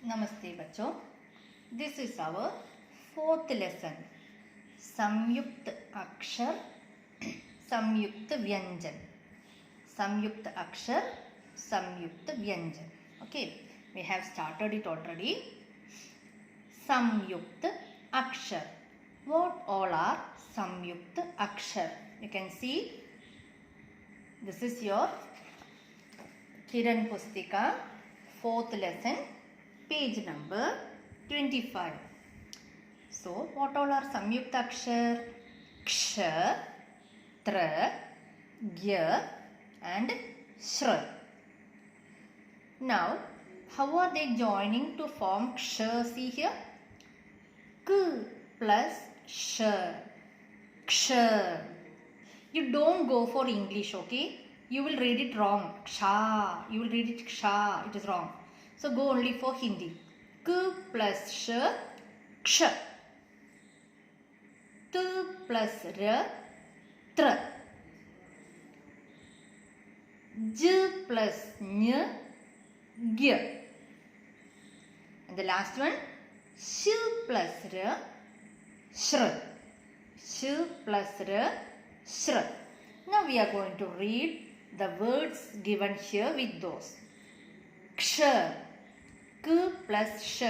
नमस्ते बच्चों, this is our fourth lesson संयुक्त अक्षर संयुक्त व्यंजन संयुक्त अक्षर संयुक्त व्यंजन. Okay, we have started it already. संयुक्त अक्षर. What all are संयुक्त अक्षर? You can see this is your Kiran Pustika fourth lesson, page number 25. So, what all are samyukta akshar? Ksh, tra, gya and shra. Now, how are they joining to form ksh? See here. K plus sh. Ksh. You don't go for English, okay? You will read it wrong. Ksha. You will read it ksha. It is wrong. So go only for Hindi. K plus sh, ksh. T plus r, tra. J plus ny, gya. And the last one, sh plus r, shra. Sh plus r, shra. Now we are going to read the words given here with those. Ksh, k plus sh.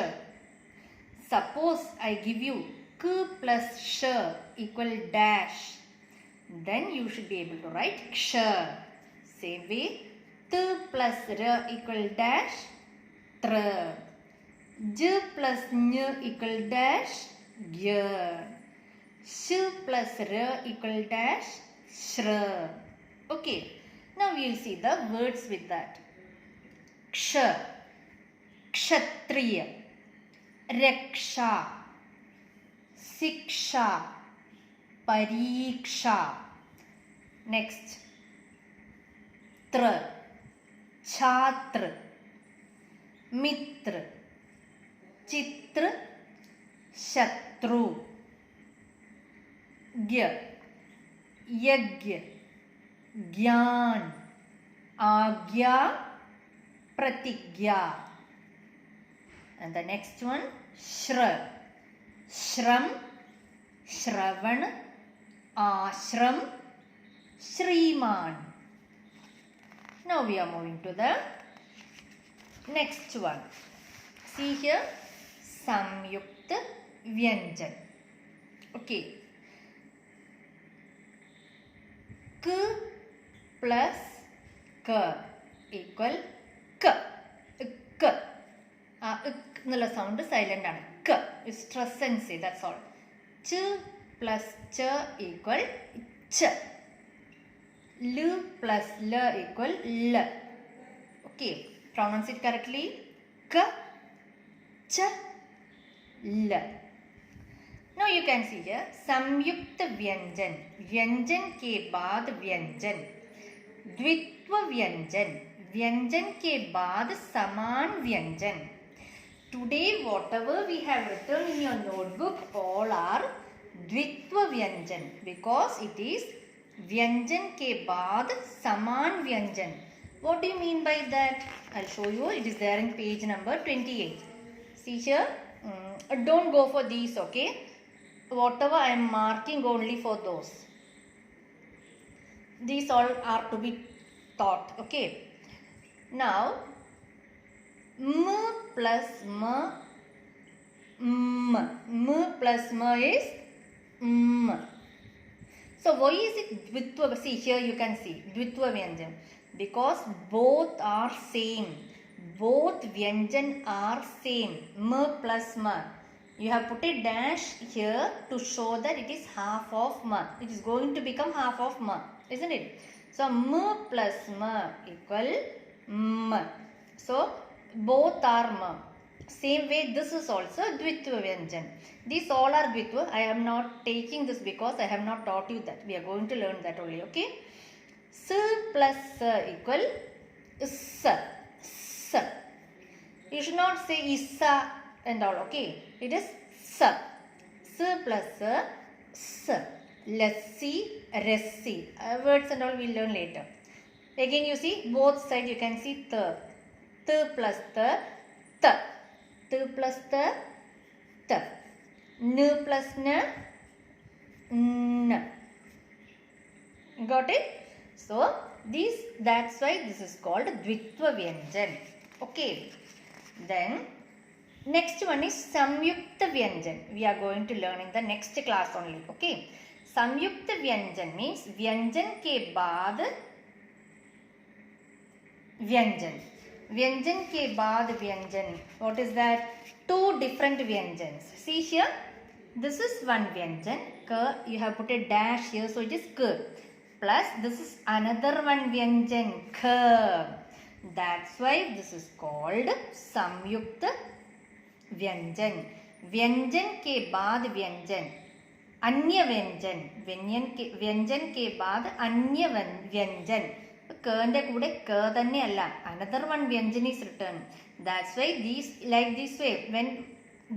Suppose I give you k plus sh equal dash, then you should be able to write ksh. Same way, t plus r equal dash, tra. J plus ny equal dash, gya. Sh plus r equal dash, shra. Okay, now we will see the words with that. Ksh, kshatriya, raksha, siksha, pariksha. Next, tra, chhatra, mitra, chitra, shatru. Gya, yagya, gyan, agya, pratigya. And the next one, shra, shram, shravan, ashram, shriman. Now we are moving to the next one. See here, samyukta vyanjan. Okay. K plus k equal k. K. Nalla sound silent ആണ്. K is stress and say, that's all. Ch plus ch equal ch. L plus l equal l. Okay, pronounce it correctly. K, ch, l. Now you can see here संयुक्त व्यंजन. व्यंजन के बाद व्यंजन. द्वित्व व्यंजन. व्यंजन के बाद समान व्यंजन. Today whatever we have written in your notebook all are द्वित्व व्यंजन because it is व्यंजन के बाद समान व्यंजन. What do you mean by that? I'll show you. It is there in page number 28. See here. Don't go for these, okay? Whatever I am marking only for those. These all are to be taught, okay? Now, m plus m, m plus m is m. So why is it dvitva? See here you can see dvitva vyanjan because both are same. Both vyanjan are same. M plus m. You have put a dash here to show that it is half of m. It is going to become half of m, isn't it? So m plus m equal m. So both are m. Same way this is also dvitva vyanjan. These all are dvitva. I am not taking this because I have not taught you that. We are going to learn that only, okay? S plus s equal s. S. You should not say isa and all, okay? It is s. S plus s. Lassi, ressi. Words and all we will learn later. Again you see both sides you can see th. Th plus th. T plus T, T. N plus N, N. Got it? So, that's why this is called Dvitva Vyanjan. Okay. Then, next one is Samyukta Vyanjan. We are going to learn in the next class only. Okay. Samyukta Vyanjan means Vyanjan ke baad Vyanjan. Vyanjan ke baad Vyanjan. What is that? Two different Vyanjans. See here. This is one Vyanjan. K. You have put a dash here. So, it is K. Plus, this is another one Vyanjan. K. That's why this is called Samyukta Vyanjan. Vyanjan ke baad Vyanjan. Anya Vyanjan. Vyanjan ke baad Anya Vyanjan. K'nde kude K thanne alla. Another one Vyanjan is written. That's why these, like this way, when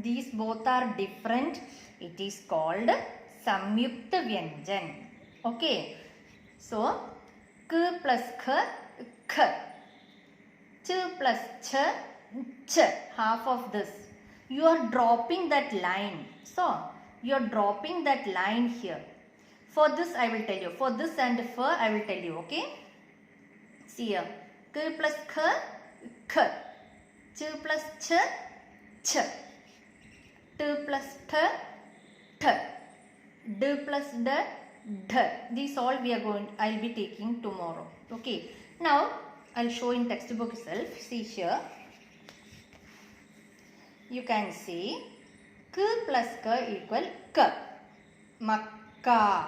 these both are different, it is called Samyukta Vyanjan. Okay. So, K plus K, K. Ch plus Ch, Ch. Half of this. You are dropping that line. So, you are dropping that line here. For this, I will tell you. For this and for, I will tell you. Okay. See here. K plus K, K. Ch plus Ch, Ch. T plus T, T. D plus D, D. These all I'll be taking tomorrow. Okay. Now, I'll show in textbook itself. See here. You can see K plus K equal K. Makka.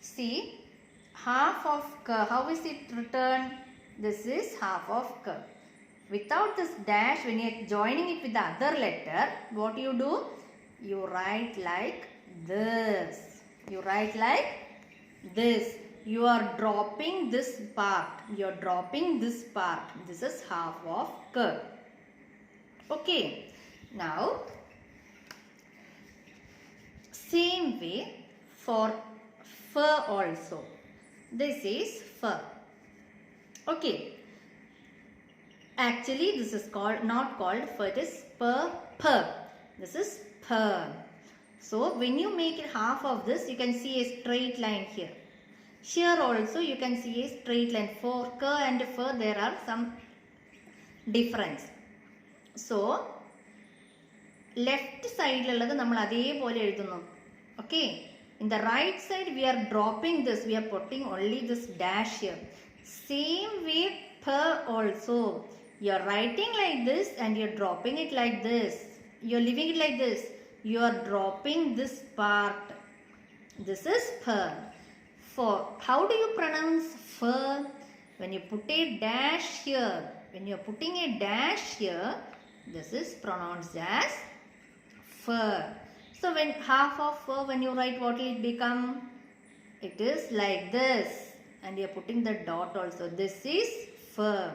See, half of K. How is it written? This is half of K. Without this dash, when you are joining it with the other letter, what you do? You write like this. You write like this. You are dropping this part. You are dropping this part. This is half of K. Okay. Now, same way for fur also. This is fur. Okay. Actually, this is not called fur. It is per. This is per. So, when you make it half of this, you can see a straight line here. Here also, you can see a straight line. For K and fur, there are some difference. So, left side lallathu nammal adhe pole ezhudunnu. Okay. In the right side, we are dropping this. We are putting only this dash here. Same way per also. You are writing like this and you are dropping it like this. You are leaving it like this. You are dropping this part. This is per. For how do you pronounce fur? When you put a dash here. When you are putting a dash here, this is pronounced as fur. So when half of fur, when you write, what will it become? It is like this. And you are putting the dot also. This is fur.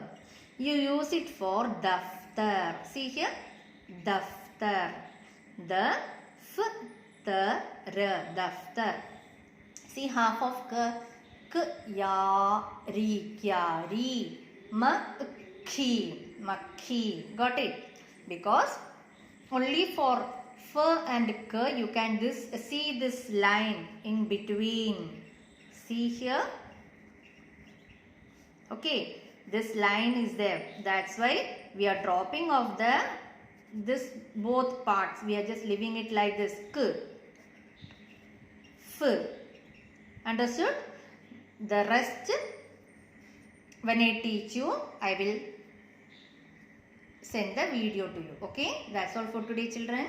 You use it for daftar. See here. Daftar. Daftar. See half of K. K, ya, ri, kya, ri. Makhi. Got it? Because only for fur and K, you can see this line in between. See here. Okay. This line is there. That's why we are dropping off this both parts. We are just leaving it like this. K. F. Understood? The rest, when I teach you, I will send the video to you. Okay? That's all for today, children.